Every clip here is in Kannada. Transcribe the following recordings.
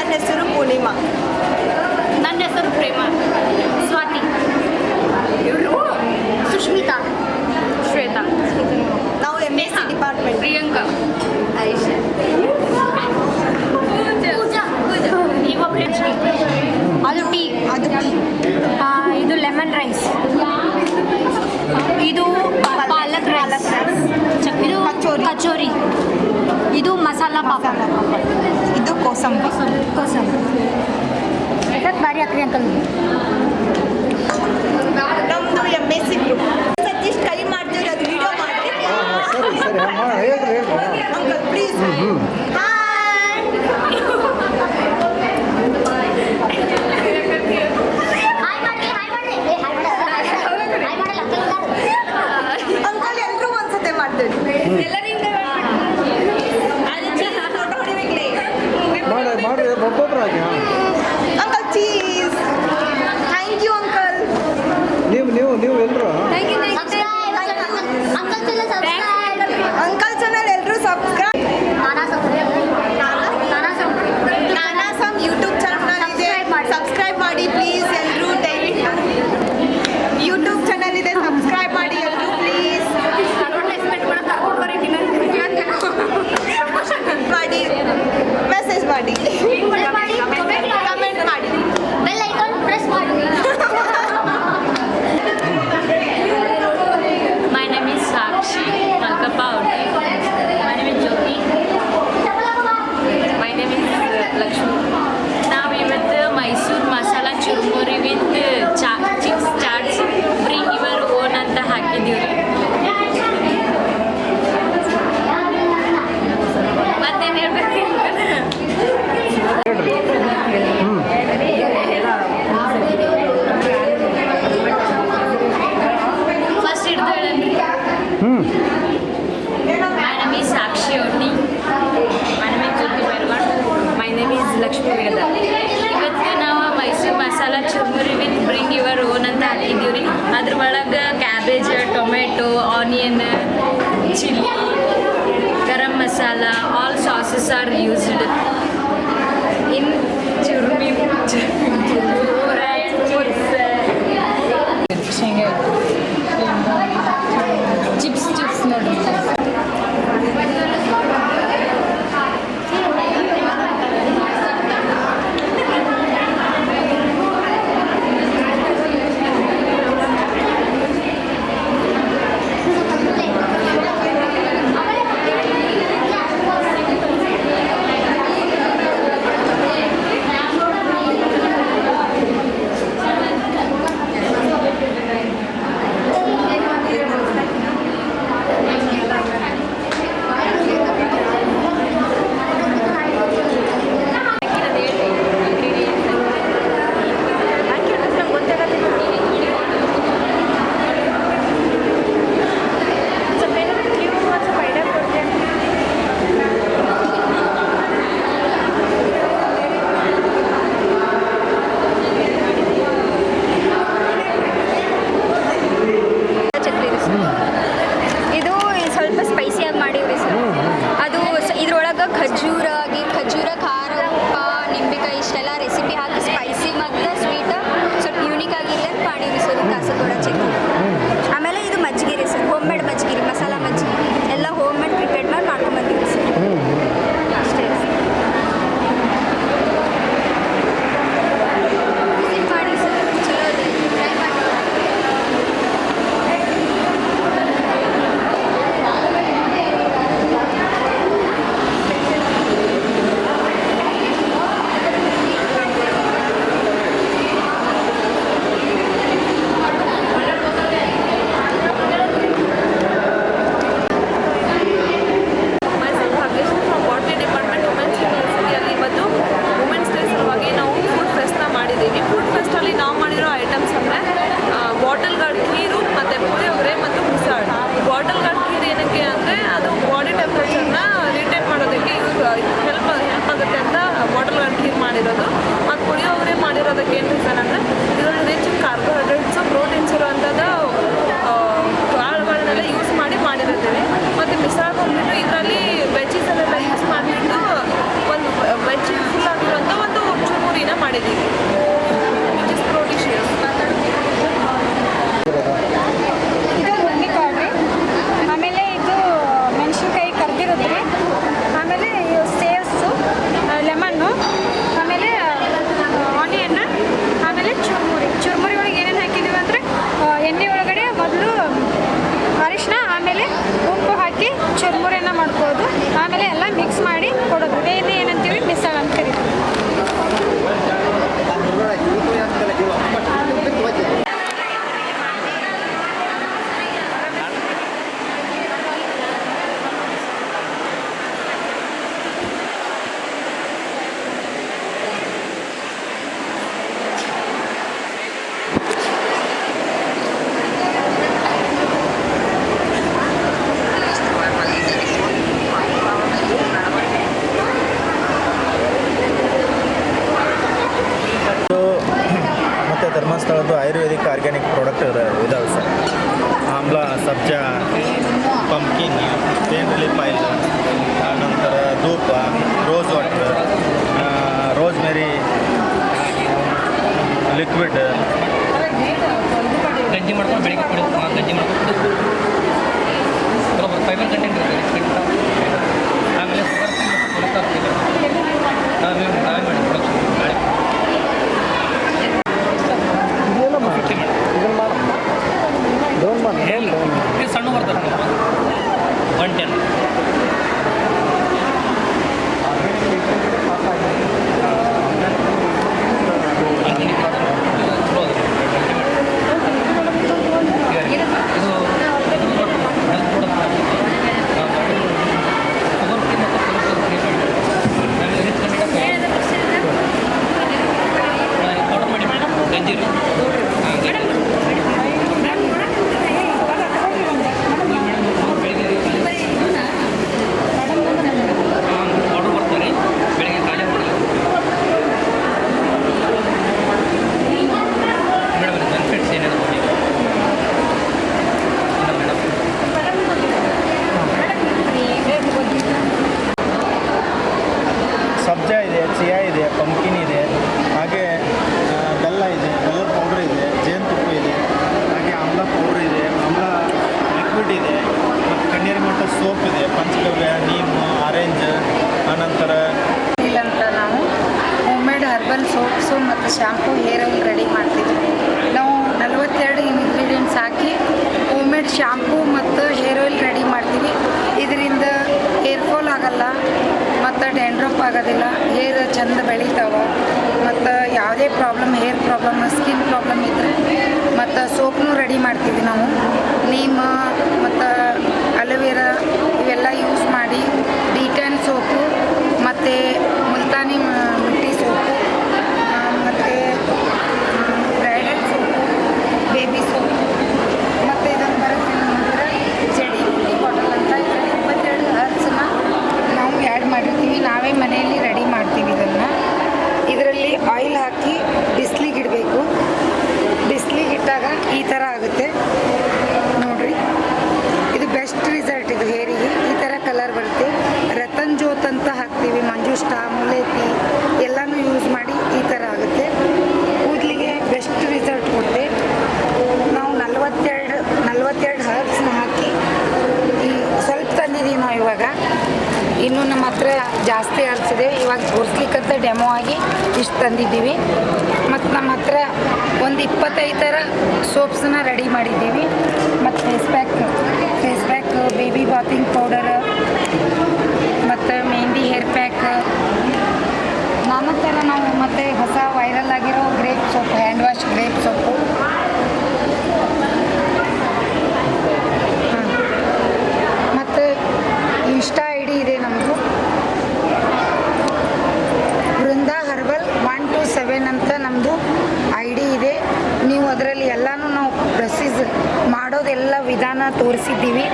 ನನ್ನ ಹೆಸರು ಪೂರ್ಣಿಮಾ. ನನ್ನ ಹೆಸರು ಪ್ರೇಮ. ಸ್ವಾತಿ. ಇವರು ಸುಷ್ಮಿತಾ. ಶ್ವೇತಾ. ನಾವು MSc ಡಿಪಾರ್ಟ್ಮೆಂಟ್. ಪ್ರಿಯಾಂಕಾ. ಆಯಿಷಾ. ಅದು ಟೀ. ಇದು ಲೆಮನ್ ರೈಸ್. ಇದು ಪಾಲಕ್ ರೈಸ್. ಇದು ಕಚೋರಿ. ಇದು ಮಸಾಲ ಪಾಪಡ. ಇದು ಕೋಸಂಬರಿ. ಇದಕ್ಕೆ ಬಾರಿ ಹಾಕ್ರಿ ಅಂಕಲ್. ನಮ್ಮದು MSc ಗ್ರೂಪ್. ಸತೀಶ್ ಕೈ ಮಾಡ್ತೀವಿ, ಅದು ವಿಡಿಯೋ ಮಾಡಿ. Uncle please. ಅಂಕಲ್ ಎಲ್ಲರೂ ಒಂದ್ಸತೆ ಮಾಡ್ತೀವಿ. Uncle cheese. Thank you uncle. ನೀವು ಎಲ್ಲರೂ ಅಂಕಲ್ ಚಾನಲ್ ಎಲ್ಲರೂ ಸಬ್ಸ್ಕ್ರೈಬ್. ನಾನಾಸಮ್ ಯೂಟ್ಯೂಬ್ ಚಾನಲ್ ಇದೆ, ಸಬ್ಸ್ಕ್ರೈಬ್ ಮಾಡಿ ಪ್ಲೀಸ್ ಎಲ್ಲರೂ. ದಯವಿಟ್ಟು ಯೂಟ್ಯೂಬ್ ಚಾನಲ್ ಇದೆ, ಸಬ್ಸ್ಕ್ರೈಬ್ ಮಾಡಿ ಎಲ್ಲರೂ ಪ್ಲೀಸ್. ಮಾಡಿ, ಮೆಸೇಜ್ ಮಾಡಿ, ಕಮೆಂಟ್ ಮಾಡಿ, ಬೆಲ್ ಐಕಾನ್ ಪ್ರೆಸ್ ಮಾಡಿ. My name is Sakshi Malkapaudi. My name is Jyoti. My name is Lakshmi. ನಾವು ಇವತ್ತು Mysuru masala churumuri with chips chats bring your own ಅಂತ ಹಾಕಿದ್ದೀವಿ ರೀ. ಮತ್ತೇನು ಹೇಳ್ಬೇಕು? ಫಸ್ಟ್ ಹಿಡಿದು ಹೇಳನ್ರಿ. My name is Sakshi Oti. My name is Jyoti Berwad. My name is Lakshmi Vedar. ಇವತ್ತು ನಾವು Mysuru masala churumuri with bring your own ಅಂತ ಹಾಕಿದ್ದೀವಿ ರೀ. ಅದ್ರ ಒಳಗೆ cabbage, tomato, onion, chilli, garam masala, all sauces are used in churumuri. Chips ನೋಡಿ. ಖರ್ಜೂರ ಖಾರ ಉಪ್ಪ ನಿಂಬೆಕಾಯಿ ಇಷ್ಟೆಲ್ಲ ರೆಸಿಪಿ ಹಾಕಿ ಸ್ಪೈಸಿ ಮತ್ತು ಸ್ವೀಟ್ ಸ್ವಲ್ಪ ಯೂನಿಕ್ ಆಗಿದೆ ಮಾಡಿರಿ ಸರ್. ಕಾಸರಗೋಡ ಚಟ್ನಿ. ಆಮೇಲೆ ಇದು ಮಜ್ಜಿಗೆ ರೀ ಸರ್, ಹೋಮ್ ಮೇಡ್ ಮಜ್ಜಿಗೆ, ಮಸಾಲ ಮಜ್ಜಿಗೆ ಎಲ್ಲ ಹೋಮ್ ಮೇಡ್ ಪ್ರಿಪೇರ್ ಮಾಡಿ ಮಾಡ್ಕೊಂಬಂದಿರಿ ಸರ್. ಅಷ್ಟೇ ಮಾಡಿ ಸರ್, ಚಲೋ ಇದೆ, ಟ್ರೈ ಮಾಡಿ. ವೆಜ್ಜೀಸಲ್ಲೆಲ್ಲ ಯೂಸ್ ಮಾಡಿಬಿಟ್ಟು ಒಂದು ವೆಜ್ ಫುಲ್ ಆಗಿರುವಂಥ ಒಂದು ಮಿಕ್ಸ್ ಮಾಡಿ ಕೊಡೋದು. ಬೇರೆ ಏನಂತೀವಿ ಮಿಸಲ್ ಅಂತ ಕರಿತೀವಿ. ಮತ್ತು ಧರ್ಮಸ್ಥಳದ್ದು ಆಯುರ್ವೇದಿಕ್ ಆರ್ಗ್ಯಾನಿಕ್ ಪ್ರಾಡಕ್ಟ್ ಇದಾವೆ ಸರ್. ಆಮ್ಲ, ಸಬ್ಜಾ, ಪಂಪ್ಕಿನ್, ಪೇನ್ ರಿಲೀಫ್ ಆಯಿಲ್, ನಂತರ ಧೂಪ, ರೋಸ್ ವಾಟರ್, ರೋಸ್ಮೆರಿ ಲಿಕ್ವಿಡ್. ಗಂಜಿ ಮಾಡ್ಕೊಂಡು ಬೆಳಿಗ್ಗೆ ಕುಡಿದು ಗಂಜಿ ಮಾಡ್ಕೊಂಡು ಬರೋಬ್ಬರ ಫೈಬರ್ ಕಂಟೆಂಟ್ ಇರುತ್ತೆ. ಆಮೇಲೆ ಶುಗರ್ ಫ್ರೀ ಮತ್ತು ನಾವೇ ಮಾಡಿ ಪ್ರೊಡಕ್ಷನ್ ನಾಳೆ ಸಣ್ಣ ಬರ್ತಾರೆ 110. ಸಬ್ಜಾ ಇದೆ, ಚಿಯಾ ಇದೆ, ಪಂಪ್ಕಿನ್ ಇದೆ, ಹಾಗೆ ಬೆಲ್ಲ ಇದೆ, ಬೆಲ್ಲದ ಪೌಡ್ರ್ ಇದೆ, ಜೇನುತುಪ್ಪ ಇದೆ, ಹಾಗೆ ಆಮ್ಲ ಪೌಡ್ರ್ ಇದೆ, ಆಮ್ಲ ಲಿಕ್ವಿಡ್ ಇದೆ, ಮತ್ತು ಕಣ್ಣೀರಿ ಮಟ್ಟ ಸೋಪ್ ಇದೆ, ಪಂಚಗವ್ಯ, ನೀಮು, ಆರೆಂಜ್, ಆನಂತರ ಇಲ್ಲಂತ ನಾವು ಹೋಮ್ಮೇಡ್ ಹರ್ಬಲ್ ಸೋಪ್ಸು ಮತ್ತು ಶಾಂಪೂ ಹೇರ್ ಆಯಿಲ್ ರೆಡಿ ಮಾಡ್ತೀವಿ. ನಾವು 42 ಇಂಗ್ರೀಡಿಯೆಂಟ್ಸ್ ಹಾಕಿ ಹೋಮ್ಮೇಡ್ ಶಾಂಪೂ ಮತ್ತು ಹೇರ್ ಆಯಿಲ್ ರೆಡಿ ಮಾಡ್ತೀವಿ. ಇದರಿಂದ ಹೇರ್ ಫಾಲ್ ಆಗಲ್ಲ ಮತ್ತು ಡ್ಯಾಂಡ್ರಫ್ ಆಗೋದಿಲ್ಲ, ಹೇರ್ ಚಂದ ಬೆಳಿತಾವೆ. ಮತ್ತು ಯಾವುದೇ problem, hair problem, skin problem ಇದ್ದರೆ ಮತ್ತು ಸೋಪ್ನೂ ರೆಡಿ ಮಾಡ್ತೀವಿ ನಾವು. ನೀಮ್ ಮತ್ತು ಅಲೋವೆರಾ ಇವೆಲ್ಲ ಯೂಸ್ ಮಾಡಿ ಡಿಕ್ಯಾನ್ ಸೋಪು ಮತ್ತು ಮುಲ್ತಾನಿ ಮಿಟ್ಟಿ ಸೋಪು ಮತ್ತು ಬ್ರೈಡಲ್ ಸೋಪು, ಬೇಬಿ ಸೋಪು ಮತ್ತು ಇದನ್ನು ಬರುತ್ತೆ ನಂತರ ಜಡಿ ಬಾಟಲ್ ಅಂತ 22 ಹರ್ಬ್ಸನ್ನ ನಾವು ಆ್ಯಡ್ ಮಾಡಿರ್ತೀವಿ. ನಾವೇ ಮನೆಯಲ್ಲಿ ರೆಡಿ ಮಾಡ್ತೀವಿ. ಇದರಲ್ಲಿ ಆಯಿಲ್ ಹಾಕಿ ಬಿಸಿಲಿಗೆ ಇಡಬೇಕು. ಬಿಸಿಲಿಗೆ ಇಟ್ಟಾಗ ಈ ಥರ ಆಗುತ್ತೆ ನೋಡಿರಿ. ಇದು ಬೆಸ್ಟ್ ರಿಸಲ್ಟ್. ಇದು ಹೇರಿಗೆ ಈ ಥರ ಕಲರ್ ಬರುತ್ತೆ. ರತನ್ ಜೋತ್ ಅಂತ ಹಾಕ್ತೀವಿ, ಮಂಜುಷ್ಟಾ, ಮುಲೇತಿ ಎಲ್ಲನೂ ಯೂಸ್ ಮಾಡಿ ಈ ಥರ ಆಗುತ್ತೆ. ಕೂದಲಿಗೆ ಬೆಸ್ಟ್ ರಿಸಲ್ಟ್ ಕೊಡುತ್ತೆ. ನಾವು 42 ಹರ್ಬ್ಸ್ನ ಹಾಕಿ ಈ ಸ್ವಲ್ಪ ತಂದಿದ್ದೀವಿ ನಾವು ಇವಾಗ. ಇನ್ನೂ ನಮ್ಮ ಹತ್ರ ಜಾಸ್ತಿ ಹರ್ಬ್ಸ್ ಇದೆ. ಇವಾಗ ತೋರಿಸ್ಲಿಕ್ಕಂತ ಡೆಮೋ ಆಗಿ ಇಷ್ಟು ತಂದಿದ್ದೀವಿ. ಮತ್ತು ನಮ್ಮ ಹತ್ರ ಒಂದು 25 ಥರ ಸೋಪ್ಸನ್ನ ರೆಡಿ ಮಾಡಿದ್ದೀವಿ. ಮತ್ತು face pack, baby bathing powder ಮತ್ತು ಮೆಹಂದಿ ಹೇರ್ ಪ್ಯಾಕ್, ನಾನಾ ಥರ ನಾವು. ಮತ್ತು ಹೊಸ ವೈರಲ್ ಆಗಿರೋ grape soap, hand wash grape soap. ಮತ್ತು ಇನ್ಸ್ಟಾ ID ಇದೆ ನಮ್ಮದು, ವೃಂದಾ ಹರ್ಬಲ್ 127 ಅಂತ ನಮ್ಮದು ID ಇದೆ. ನೀವು ಅದರಲ್ಲಿ ಎಲ್ಲನೂ ನಾವು ಪ್ರೊಸೀಸ್ ಮಾಡೋದೆಲ್ಲ ವಿಧಾನ ತೋರಿಸಿದ್ದೀವಿ.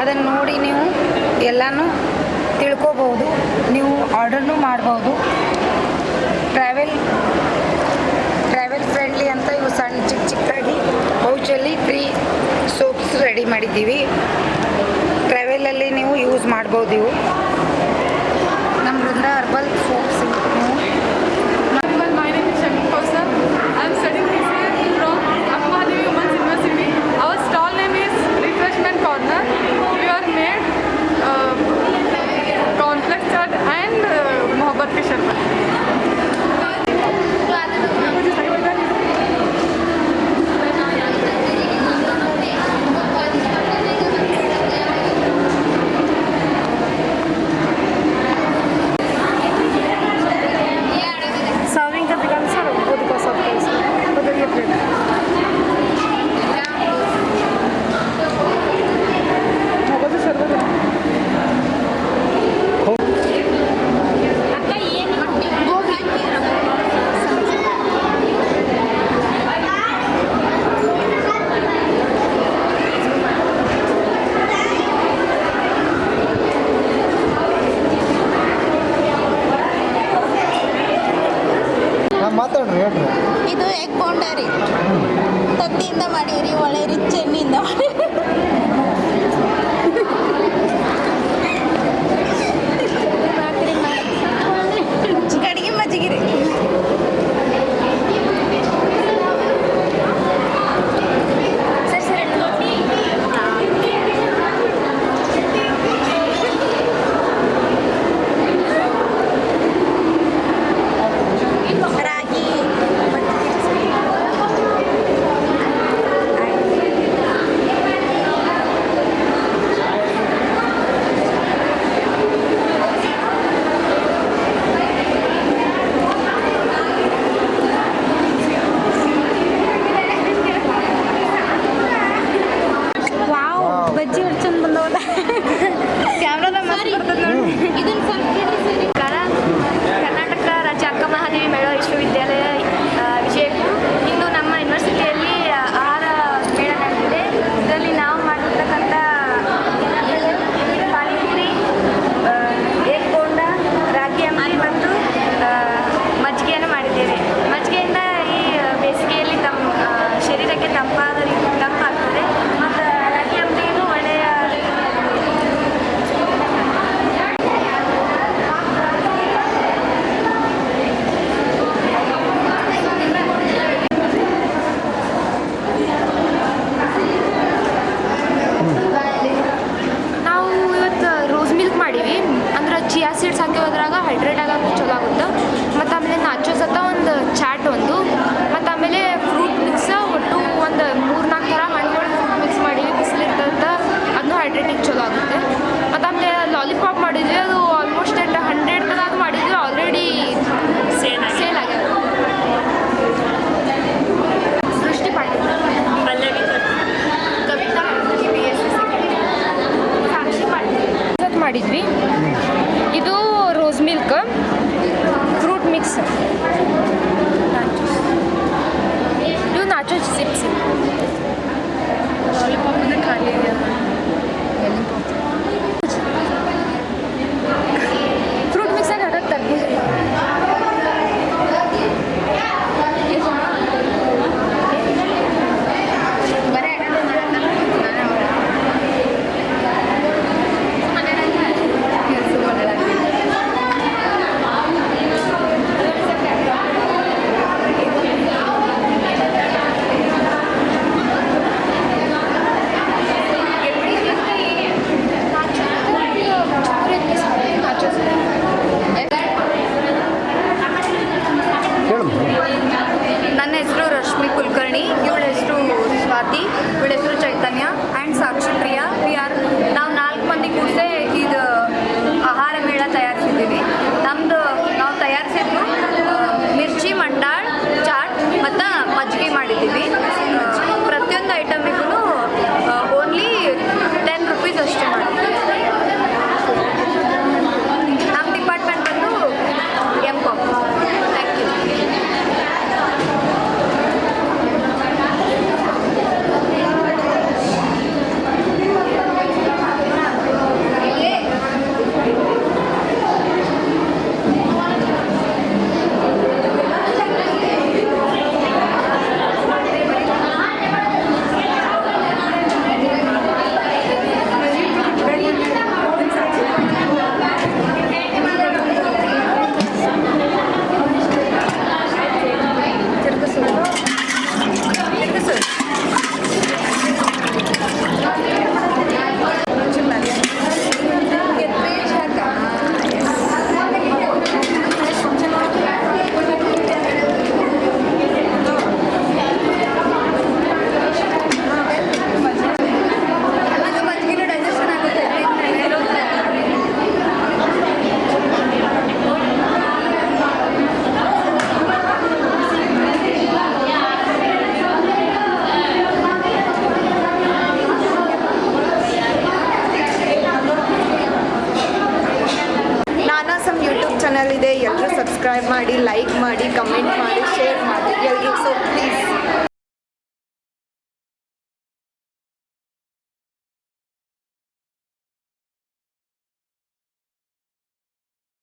ಅದನ್ನು ನೋಡಿ ನೀವು ಎಲ್ಲನೂ ತಿಳ್ಕೊಬೋದು. ನೀವು ಆರ್ಡರ್ನೂ ಮಾಡ್ಬೋದು. ಟ್ರಾವೆಲ್ ಫ್ರೆಂಡ್ಲಿ ಅಂತ ಇವು ಸಣ್ಣ ಚಿಕ್ಕಾಗಿ ಪೌಚಲ್ಲಿ 3 ಸೋಪ್ಸ್ ರೆಡಿ ಮಾಡಿದ್ದೀವಿ. ಟ್ರಾವೆಲಲ್ಲಿ ನೀವು ಯೂಸ್ ಮಾಡ್ಬೋದು. ಇವು ನಮ್ಮ Vrinda herbal soaps. My name is Shami Kausar. I am studying BCA from Mahadevi Women's University. Our stall name is Refreshment Corner. We are made complex chaat and mohabbat ke sharbat. ಮಾತಾಡ್ರಿ ಹೇಳ್ರಿ. ಇದು ಎಗ್ ಬೋಂಡ ರೀ, ತತ್ತಿಯಿಂದ ಮಾಡೀವ್ರಿ, ಒಳ್ಳೆ ರಿಚ್ ಎಣ್ಣೆಯಿಂದ ಮಾಡೀವಿ. ಗಡಿಗೆ ಮಜ್ಜಿಗೆ ರೀ. ರಾಗಿ ವಾವ್, ಬಜ್ಜಿ ಎಷ್ಟು ಚಂದ ಬಂದವಲ್ಲ. ಕ್ಯಾಮ್ರಾದಾಗ ಮಸ್ತ್ ಬರ್ತದೆ ನೋಡಿ. ಇದನ್ನ ಸ್ವಲ್ಪ ಕರ್ನಾಟಕ ರಾಜ್ಯ ಅಕ್ಕ ಮಹಾದೇವಿ ಮೇಳ ವಿಶ್ವವಿದ್ಯಾಲಯ ವಿಜಯಪುರ. ಇಂದು ನಮ್ಮ ಯೂನಿವರ್ಸಿಟಿಯಲ್ಲಿ ಆಹಾರ ಮೇಳ ನಡೆದಿದೆ. ಇದರಲ್ಲಿ ನಾವು ಮಾಡಿರ್ತಕ್ಕಂಥ ಪಾನಿಪುರಿ, ಎಗ್ ಬೋಂಡ, ರಾಗಿ ಅಂಬಲಿ ಮತ್ತು ಮಜ್ಜಿಗೆಯನ್ನು ಮಾಡಿದ್ದೇವೆ. ಮಜ್ಜಿಗೆಯಿಂದ ಈ ಬೇಸಿಗೆಯಲ್ಲಿ ಶರೀರಕ್ಕೆ ತಂಪಾಗ್ತದೆ ಮತ್ತು ರಾಗಿ ಅಂಬಲಿಗೂ ಒಳ್ಳೆಯ ನಾವು ಇವತ್ತು ರೋಸ್ ಮಿಲ್ಕ್ ಮಾಡೀವಿ. ಅಂದ್ರೆ ಚಿಯಾ ಸೀಡ್ಸ್ ಹಾಕಿ ಹೋದ್ರಾಗ ಹೈಡ್ರೇಟ್ ಆಗೋಕೆ ಚಲೋ ಆಗುತ್ತೆ. ಮತ್ತು ಆಮೇಲೆ ನಾಚೋಸ್ ಅಂತ ಒಂದು ಚಾಟ್ ಒಂದು, ಮತ್ತು ಆಮೇಲೆ ಫ್ರೂಟ್ ಮಿಕ್ಸ್ ಒಟ್ಟು ಒಂದು 3-4 ಥರ ಹಣ್ಣುಗಳು ಫ್ರೂಟ್ ಮಿಕ್ಸ್ ಮಾಡೀವಿ. ಬಿಸಿಲಿರ್ತಂತ ಅದನ್ನು ಹೈಡ್ರೇಟಿಗೆ ಚಲೋ ಆಗುತ್ತೆ. ಮತ್ತು ಆಮೇಲೆ ಲಾಲಿಪಾಪ್ ಮಾಡಿದ್ವಿ, ಅದು ಆಲ್ಮೋಸ್ಟ್ 100 ತನಕ ಅದು ಮಾಡಿದ್ವಿ. ಆಲ್ರೆಡಿ ಸೇಲ್ ಆಗ್ಯಾವ. ಸೃಷ್ಟಿ ಪಾಟೀಲ್, ಕವಿತಾ ಸಾಕ್ಷಿ ಪಾಟೀಲ್ ಮಾಡಿದ್ವಿ. ಇದು ರೋಸ್ ಮಿಲ್ಕ್ ಫ್ರೂಟ್ ಮಿಕ್ಸ್